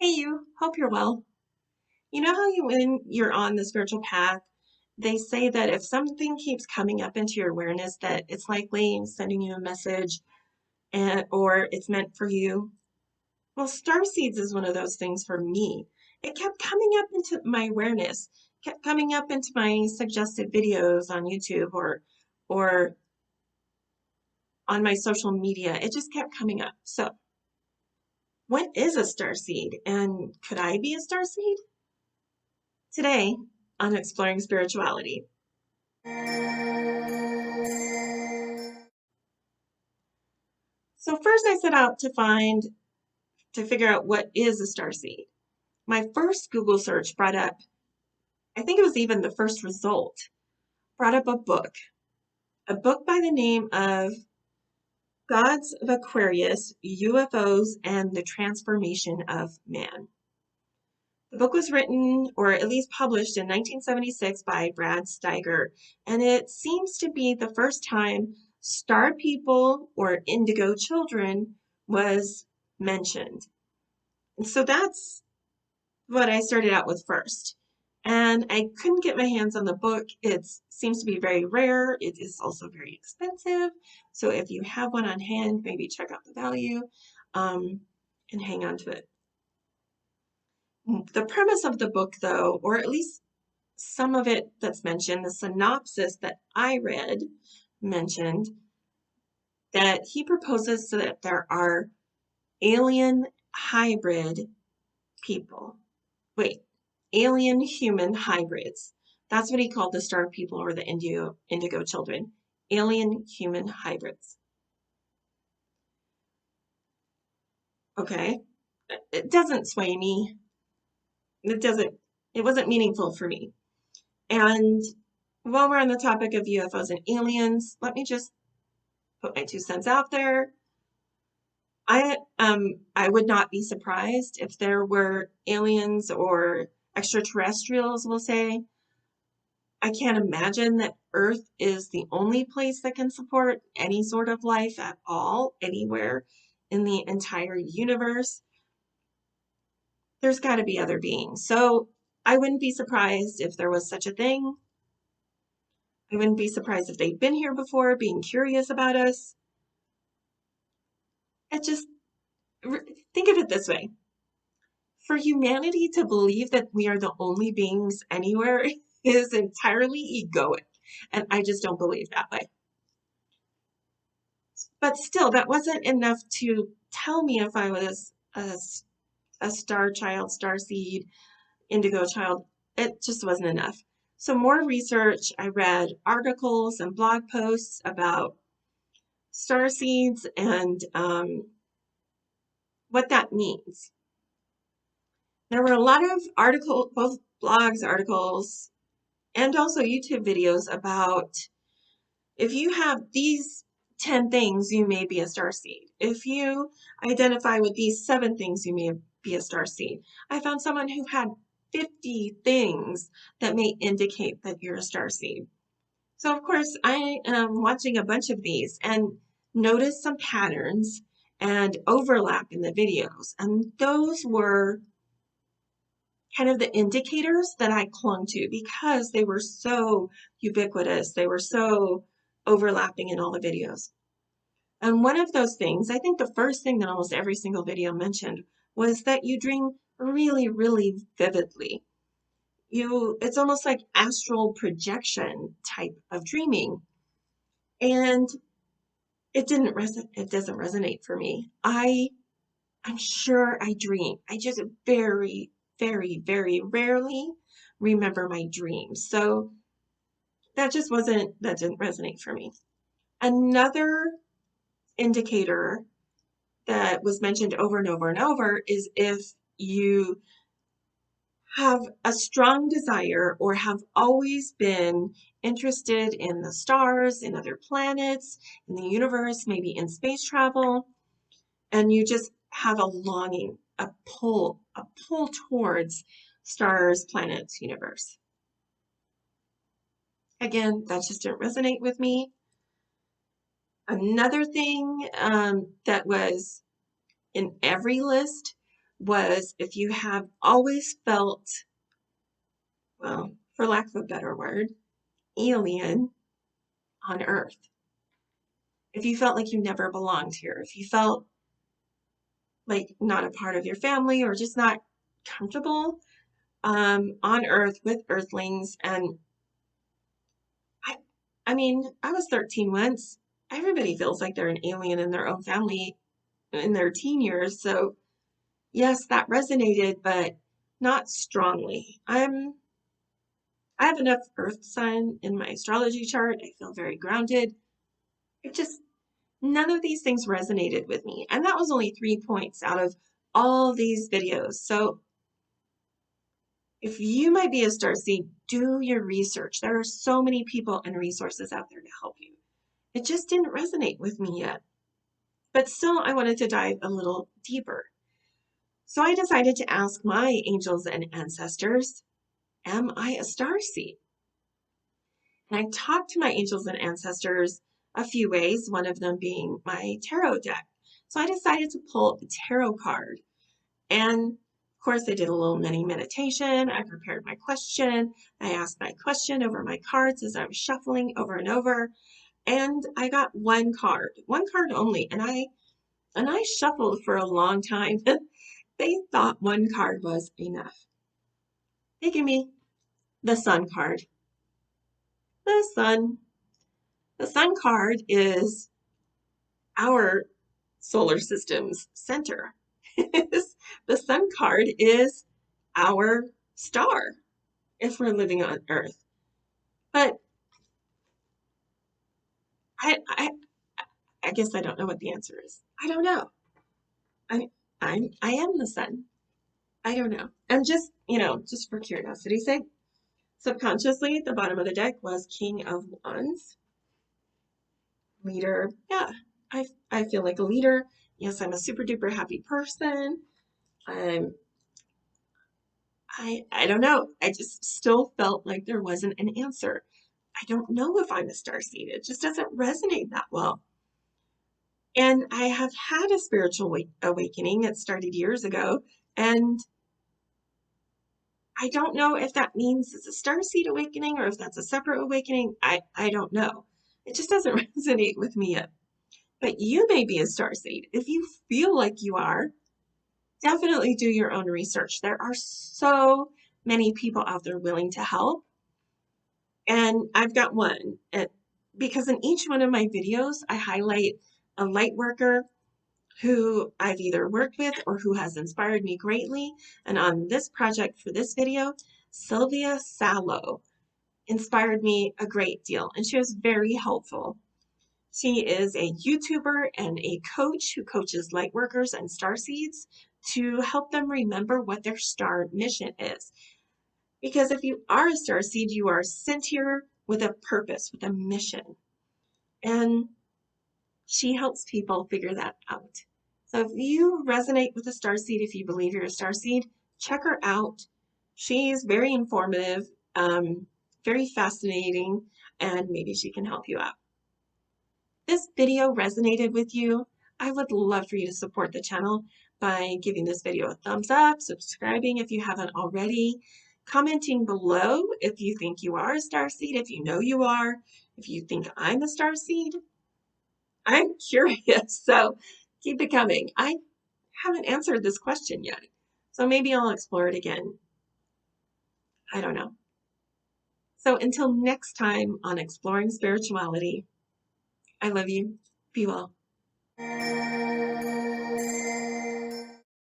Hey you, hope you're well. You know how when you're on the spiritual path, they say that if something keeps coming up into your awareness that it's likely sending you a message or it's meant for you. Well, Starseeds is one of those things for me. It kept coming up into my awareness, kept coming up into my suggested videos on YouTube or on my social media. It just kept coming up. So, what is a starseed and could I be a starseed? Today on Exploring Spirituality. So first I set out to figure out what is a starseed. My first Google search brought up, I think it was even the first result, brought up a book by the name of Gods of Aquarius, UFOs, and the Transformation of Man. The book was written, or at least published in 1976 by Brad Steiger, and it seems to be the first time star people or indigo children was mentioned. And so that's what I started out with first. And I couldn't get my hands on the book. It seems to be very rare. It is also very expensive. So if you have one on hand, maybe check out the value and hang on to it. The premise of the book, though, or at least some of it that's mentioned, the synopsis that I read mentioned that he proposes that there are alien hybrid people. Wait, alien human hybrids. That's what he called the star people or the indigo children. Alien human hybrids. Okay. It doesn't sway me. It wasn't meaningful for me. And while we're on the topic of UFOs and aliens, let me just put my 2 cents out there. I would not be surprised if there were aliens or extraterrestrials, we'll say. I can't imagine that Earth is the only place that can support any sort of life at all, anywhere in the entire universe. There's got to be other beings. So I wouldn't be surprised if there was such a thing. I wouldn't be surprised if they've been here before, being curious about us. It just, think of it this way. For humanity to believe that we are the only beings anywhere is entirely egoic, and I just don't believe that way. But still, that wasn't enough to tell me if I was a star child, star seed, indigo child. It just wasn't enough. So more research, I read articles and blog posts about star seeds and what that means. There were a lot of articles, both blogs, articles, and also YouTube videos about if you have these 10 things, you may be a starseed. If you identify with these 7 things, you may be a starseed. I found someone who had 50 things that may indicate that you're a starseed. So of course, I am watching a bunch of these and noticed some patterns and overlap in the videos. And those were kind of the indicators that I clung to because they were so ubiquitous. They were so overlapping in all the videos. And one of those things, I think the first thing that almost every single video mentioned was that you dream really, really vividly. It's almost like astral projection type of dreaming. And it doesn't resonate for me. I'm sure I dream. I just very, very, very rarely remember my dreams. So that didn't resonate for me. Another indicator that was mentioned over and over and over is if you have a strong desire or have always been interested in the stars, in other planets, in the universe, maybe in space travel, and you just have a longing, a pull towards stars, planets, universe. Again, that just didn't resonate with me. Another thing that was in every list was if you have always felt, well, for lack of a better word, alien on Earth. If you felt like you never belonged here, if you felt like not a part of your family or just not comfortable on Earth with Earthlings. And I mean, I was 13 once. Everybody feels like they're an alien in their own family in their teen years. So yes, that resonated, but not strongly. I have enough Earth sun in my astrology chart. I feel very grounded. It just, none of these things resonated with me. And that was only 3 points out of all these videos. So if you might be a starseed, do your research. There are so many people and resources out there to help you. It just didn't resonate with me yet. But still, I wanted to dive a little deeper. So I decided to ask my angels and ancestors, am I a starseed? And I talked to my angels and ancestors a few ways, one of them being my tarot deck. So I decided to pull a tarot card. And of course, I did a little mini meditation. I prepared my question. I asked my question over my cards as I was shuffling over and over. And I got one card only. And I shuffled for a long time. They thought one card was enough. They gave me the Sun card. The Sun. The Sun card is our solar system's center. The Sun card is our star if we're living on Earth. But I guess I don't know what the answer is. I don't know. I am the sun. I don't know. And just, just for curiosity's sake, subconsciously at the bottom of the deck was King of Wands. Leader. Yeah, I feel like a leader. Yes, I'm a super duper happy person. I don't know. I just still felt like there wasn't an answer. I don't know if I'm a starseed. It just doesn't resonate that well. And I have had a spiritual awakening. It started years ago. And I don't know if that means it's a starseed awakening or if that's a separate awakening. I don't know. It just doesn't resonate with me yet. But you may be a starseed. If you feel like you are, definitely do your own research. There are so many people out there willing to help. And I've got one. Because in each one of my videos, I highlight a light worker who I've either worked with or who has inspired me greatly. And on this project for this video, Sylvia Sallow inspired me a great deal, and she was very helpful. She is a YouTuber and a coach who coaches light workers and starseeds to help them remember what their star mission is. Because if you are a starseed, you are sent here with a purpose, with a mission. And she helps people figure that out. So if you resonate with a starseed, if you believe you're a starseed, check her out. She's very informative, very fascinating, and maybe she can help you out. This video resonated with you, I would love for you to support the channel by giving this video a thumbs up, subscribing if you haven't already, commenting below if you think you are a starseed, if you know you are, if you think I'm a starseed. I'm curious, so keep it coming. I haven't answered this question yet, so maybe I'll explore it again. I don't know. So until next time on Exploring Spirituality, I love you. Be well.